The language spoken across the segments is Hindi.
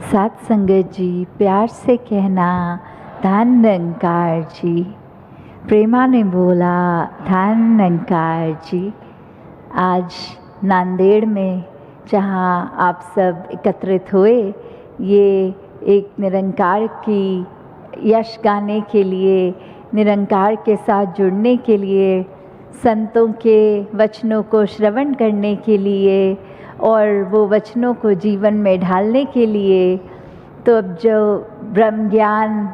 साथ संगत जी, प्यार से कहना धन निरंकार जी। प्रेमा ने बोला धन निरंकार जी। आज नांदेड़ में जहाँ आप सब एकत्रित हुए, ये एक निरंकार की यश गाने के लिए, निरंकार के साथ जुड़ने के लिए, संतों के वचनों को श्रवण करने के लिए और वो वचनों को जीवन में ढालने के लिए। तो अब जो ब्रह्म ज्ञान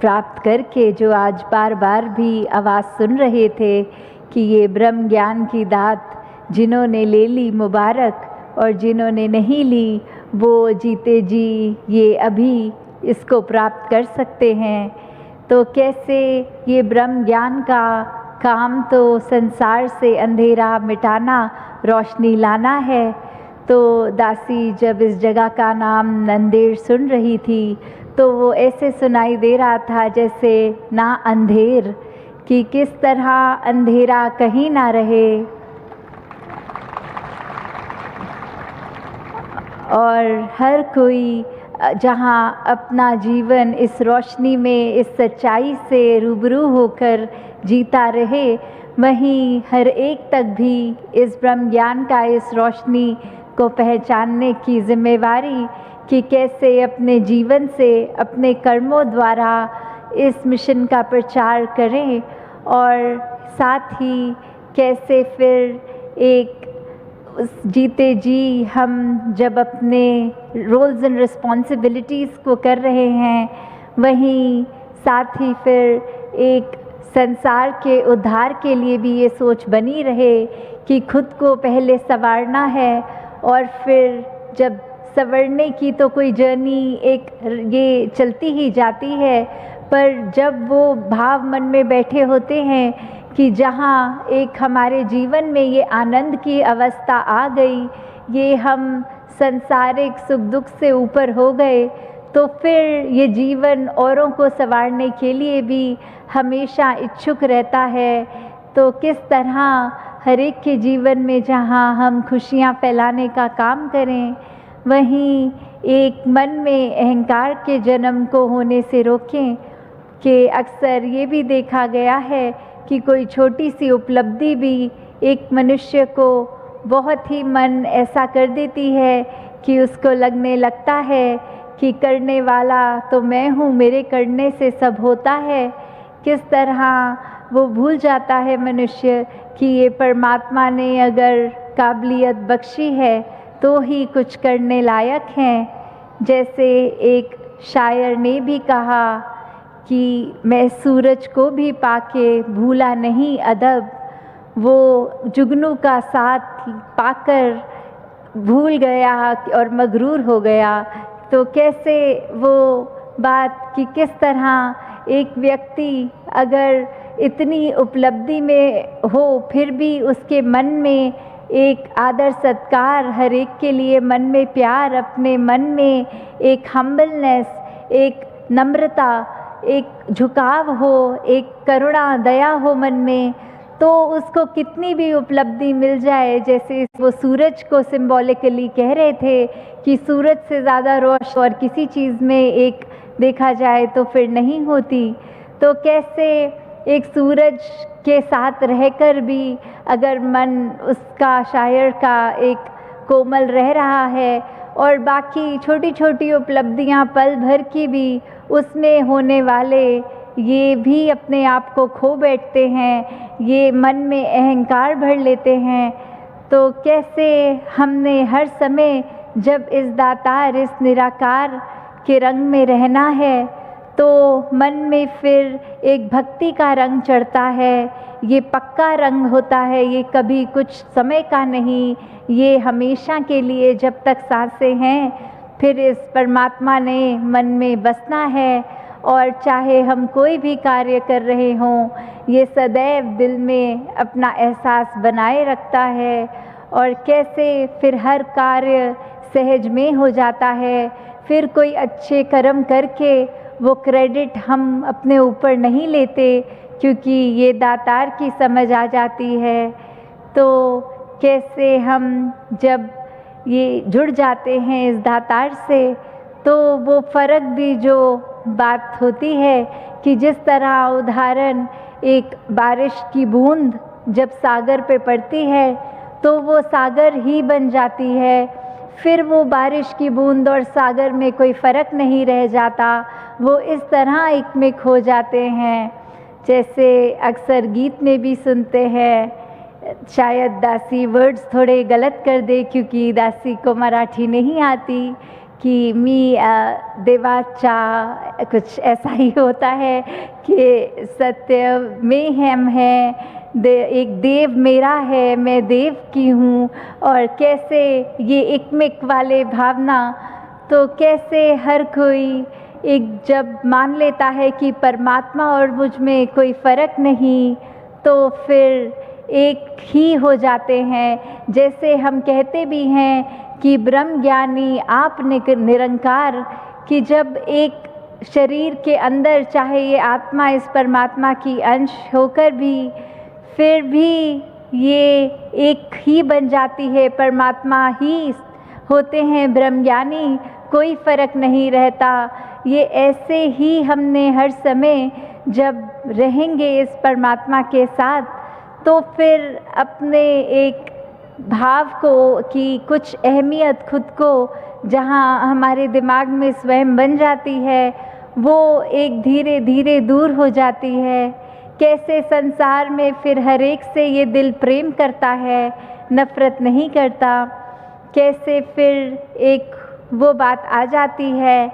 प्राप्त करके जो आज बार बार भी आवाज़ सुन रहे थे कि ये ब्रह्म ज्ञान की दात जिन्होंने ले ली मुबारक, और जिन्होंने नहीं ली वो जीते जी ये अभी इसको प्राप्त कर सकते हैं। तो कैसे ये ब्रह्म ज्ञान का काम तो संसार से अंधेरा मिटाना, रोशनी लाना है। तो दासी जब इस जगह का नाम नांदेड़ सुन रही थी तो वो ऐसे सुनाई दे रहा था जैसे ना अंधेर, कि किस तरह अंधेरा कहीं ना रहे और हर कोई जहाँ अपना जीवन इस रोशनी में, इस सच्चाई से रूबरू होकर जीता रहे, वहीं हर एक तक भी इस ब्रह्म ज्ञान का, इस रोशनी को पहचानने की जिम्मेवारी कि कैसे अपने जीवन से, अपने कर्मों द्वारा इस मिशन का प्रचार करें, और साथ ही कैसे फिर एक जीते जी हम जब अपने रोल्स एंड रिस्पॉन्सिबिलिटीज़ को कर रहे हैं, वहीं साथ ही फिर एक संसार के उद्धार के लिए भी ये सोच बनी रहे कि खुद को पहले संवारना है, और फिर जब संवरने की तो कोई जर्नी एक ये चलती ही जाती है, पर जब वो भाव मन में बैठे होते हैं कि जहाँ एक हमारे जीवन में ये आनंद की अवस्था आ गई, ये हम संसारिक सुख दुख से ऊपर हो गए, तो फिर ये जीवन औरों को संवारने के लिए भी हमेशा इच्छुक रहता है। तो किस तरह हर एक के जीवन में जहाँ हम खुशियाँ फैलाने का काम करें, वहीं एक मन में अहंकार के जन्म को होने से रोकें। कि अक्सर ये भी देखा गया है कि कोई छोटी सी उपलब्धि भी एक मनुष्य को बहुत ही मन ऐसा कर देती है कि उसको लगने लगता है कि करने वाला तो मैं हूँ, मेरे करने से सब होता है। किस तरह वो भूल जाता है मनुष्य कि ये परमात्मा ने अगर काबिलियत बख्शी है तो ही कुछ करने लायक हैं। जैसे एक शायर ने भी कहा कि मैं सूरज को भी पाके भूला नहीं अदब, वो जुगनू का साथ पाकर भूल गया और मगरूर हो गया। तो कैसे वो बात कि किस तरह एक व्यक्ति अगर इतनी उपलब्धि में हो फिर भी उसके मन में एक आदर सत्कार, हर एक के लिए मन में प्यार, अपने मन में एक हम्बलनेस, एक नम्रता, एक झुकाव हो, एक करुणा दया हो मन में, तो उसको कितनी भी उपलब्धि मिल जाए, जैसे वो सूरज को सिंबॉलिकली कह रहे थे कि सूरज से ज़्यादा रोशनी और किसी चीज़ में एक देखा जाए तो फिर नहीं होती। तो कैसे एक सूरज के साथ रहकर भी अगर मन उसका, शायर का एक कोमल रह रहा है और बाकी छोटी छोटी उपलब्धियां पल भर की भी उसमें होने वाले ये भी अपने आप को खो बैठते हैं, ये मन में अहंकार भर लेते हैं। तो कैसे हमने हर समय जब इस दातार, इस निराकार के रंग में रहना है तो मन में फिर एक भक्ति का रंग चढ़ता है। ये पक्का रंग होता है, ये कभी कुछ समय का नहीं, ये हमेशा के लिए जब तक सांसें हैं फिर इस परमात्मा ने मन में बसना है। और चाहे हम कोई भी कार्य कर रहे हों, ये सदैव दिल में अपना एहसास बनाए रखता है। और कैसे फिर हर कार्य सहज में हो जाता है, फिर कोई अच्छे कर्म करके वो क्रेडिट हम अपने ऊपर नहीं लेते क्योंकि ये दातार की समझ आ जाती है। तो कैसे हम जब ये जुड़ जाते हैं इस दातार से तो वो फ़र्क भी जो बात होती है कि जिस तरह उदाहरण एक बारिश की बूंद जब सागर पे पड़ती है तो वो सागर ही बन जाती है, फिर वो बारिश की बूंद और सागर में कोई फ़र्क नहीं रह जाता, वो इस तरह एक में खो जाते हैं। जैसे अक्सर गीत में भी सुनते हैं, शायद दासी वर्ड्स थोड़े गलत कर दे क्योंकि दासी को मराठी नहीं आती, कि मी देवाचा, कुछ ऐसा ही होता है कि सत्य में हम है, एक देव मेरा है, मैं देव की हूँ। और कैसे ये एकमिक वाले भावना, तो कैसे हर कोई एक जब मान लेता है कि परमात्मा और मुझ में कोई फ़र्क नहीं, तो फिर एक ही हो जाते हैं। जैसे हम कहते भी हैं कि ब्रह्म ज्ञानी आप निरंकार, कि जब एक शरीर के अंदर चाहे ये आत्मा इस परमात्मा की अंश होकर भी फिर भी ये एक ही बन जाती है, परमात्मा ही होते हैं ब्रह्मज्ञानी, कोई फ़र्क नहीं रहता। ये ऐसे ही हमने हर समय जब रहेंगे इस परमात्मा के साथ, तो फिर अपने एक भाव को कि कुछ अहमियत खुद को जहाँ हमारे दिमाग में स्वयं बन जाती है, वो एक धीरे धीरे दूर हो जाती है। कैसे संसार में फिर हर एक से ये दिल प्रेम करता है, नफ़रत नहीं करता। कैसे फिर एक वो बात आ जाती है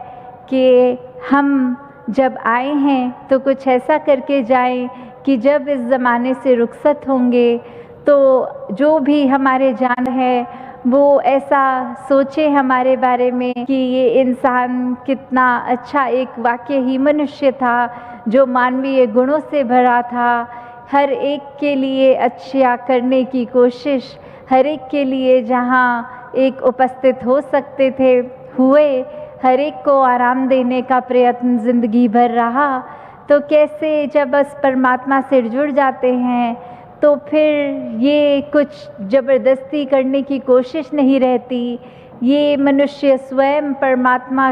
कि हम जब आए हैं तो कुछ ऐसा करके जाएं कि जब इस ज़माने से रुखसत होंगे तो जो भी हमारे जान है वो ऐसा सोचे हमारे बारे में कि ये इंसान कितना अच्छा एक वाकई ही मनुष्य था, जो मानवीय गुणों से भरा था, हर एक के लिए अच्छा करने की कोशिश, हर एक के लिए जहाँ एक उपस्थित हो सकते थे हुए, हर एक को आराम देने का प्रयत्न ज़िंदगी भर रहा। तो कैसे जब बस परमात्मा से जुड़ जाते हैं तो फिर ये कुछ ज़बरदस्ती करने की कोशिश नहीं रहती, ये मनुष्य स्वयं परमात्मा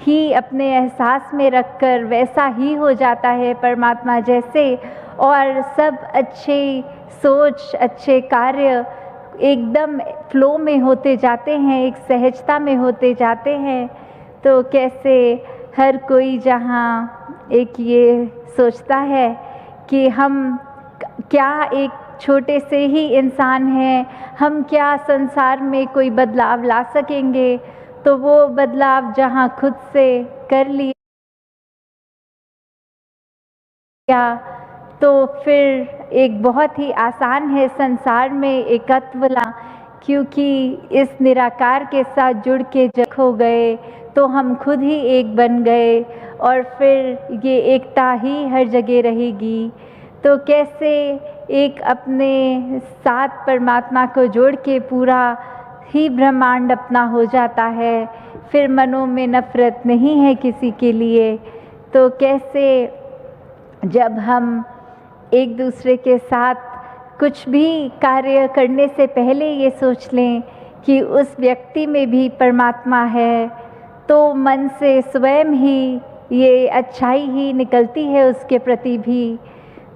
ही अपने एहसास में रखकर वैसा ही हो जाता है परमात्मा जैसे, और सब अच्छे सोच अच्छे कार्य एकदम फ्लो में होते जाते हैं, एक सहजता में होते जाते हैं। तो कैसे हर कोई जहाँ एक ये सोचता है कि हम क्या एक छोटे से ही इंसान हैं, हम क्या संसार में कोई बदलाव ला सकेंगे, तो वो बदलाव जहाँ खुद से कर लिया तो फिर एक बहुत ही आसान है संसार में एकत्व ला, क्योंकि इस निराकार के साथ जुड़ के जब हो गए तो हम खुद ही एक बन गए और फिर ये एकता ही हर जगह रहेगी। तो कैसे एक अपने साथ परमात्मा को जोड़ के पूरा ही ब्रह्मांड अपना हो जाता है, फिर मनों में नफ़रत नहीं है किसी के लिए। तो कैसे जब हम एक दूसरे के साथ कुछ भी कार्य करने से पहले ये सोच लें कि उस व्यक्ति में भी परमात्मा है, तो मन से स्वयं ही ये अच्छाई ही निकलती है उसके प्रति भी।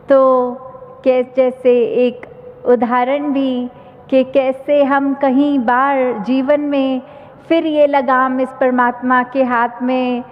तो जैसे एक उदाहरण भी कि कैसे हम कहीं बार जीवन में फिर ये लगाम इस परमात्मा के हाथ में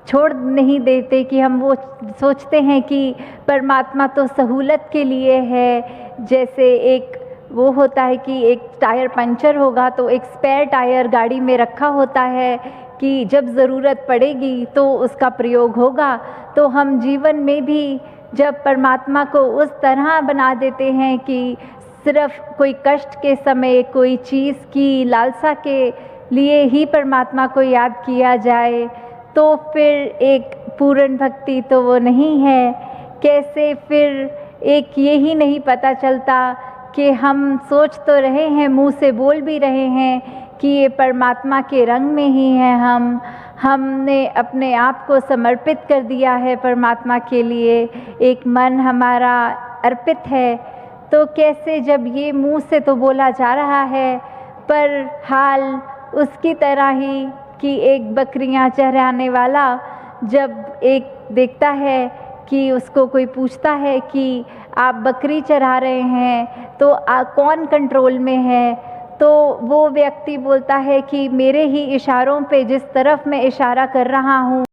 छोड़ नहीं देते कि हम वो सोचते हैं कि परमात्मा तो सहूलत के लिए है। जैसे एक वो होता है कि एक टायर पंचर होगा तो एक स्पेयर टायर गाड़ी में रखा होता है कि जब ज़रूरत पड़ेगी तो उसका प्रयोग होगा। तो हम जीवन में भी जब परमात्मा को उस तरह बना देते हैं कि सिर्फ कोई कष्ट के समय कोई चीज़ की लालसा के लिए ही परमात्मा को याद किया जाए, तो फिर एक पूर्ण भक्ति तो वो नहीं है। कैसे फिर एक ये ही नहीं पता चलता कि हम सोच तो रहे हैं, मुंह से बोल भी रहे हैं कि ये परमात्मा के रंग में ही है, हमने अपने आप को समर्पित कर दिया है परमात्मा के लिए, एक मन हमारा अर्पित है। तो कैसे जब ये मुंह से तो बोला जा रहा है पर हाल उसकी तरह ही कि एक बकरियां चराने वाला जब एक देखता है कि उसको कोई पूछता है कि आप बकरी चरा रहे हैं तो कौन कंट्रोल में है, तो वो व्यक्ति बोलता है कि मेरे ही इशारों पे जिस तरफ मैं इशारा कर रहा हूँ